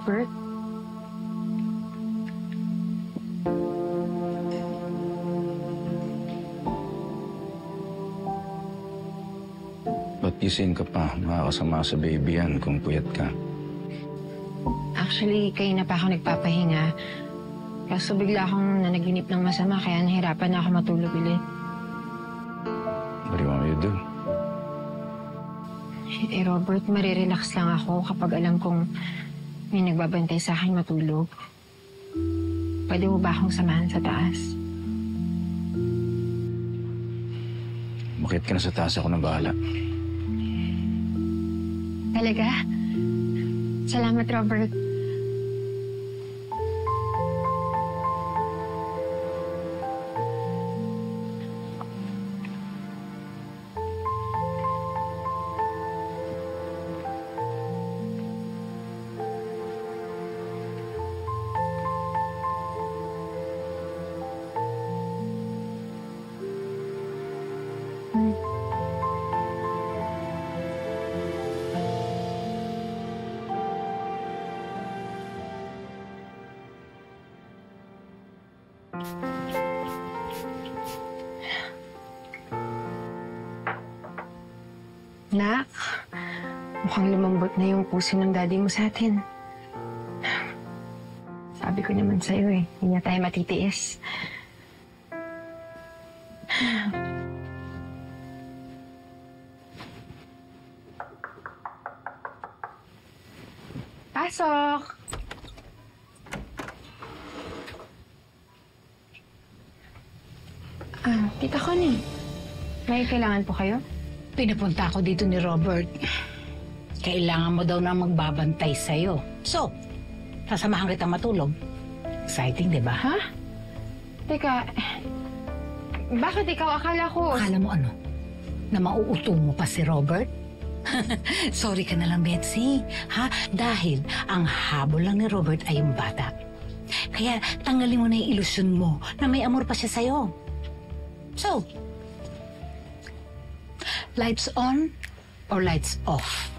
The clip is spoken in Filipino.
Robert? Ba't gising ka pa? Makakasama sa baby yan kung puyat ka. Actually, kayo na pa ako nagpapahinga. Kaso bigla akong nanaginip ng masama kaya nahirapan na ako matulog ulit. What do you want me to do? Eh, Robert, marirelax lang ako kapag alam kong may nagbabantay sa akin matulog. Pwede mo ba akong samahan sa taas? Bakit ka na sa taas, ako na bahala. Talaga? Salamat, Robert. Nak, mukhang lumambot na yung puso ng daddy mo sa atin. Sabi ko naman sa'yo eh, hindi na tayo matitiis. Pasok! Tita Connie, may kailangan po kayo? Pinapunta ako dito ni Robert. Kailangan mo daw na magbabantay sa'yo. So, sasamahan kita matulog. Exciting, di ba? Ha? Teka, bakit ikaw? Akala ko... Akala mo ano? Na mauuto mo pa si Robert? Sorry ka na lang, Betsy. Ha? Dahil ang habol lang ni Robert ay yung bata. Kaya tanggalin mo na yung ilusyon mo na may amor pa siya sa'yo. So, lights on or lights off?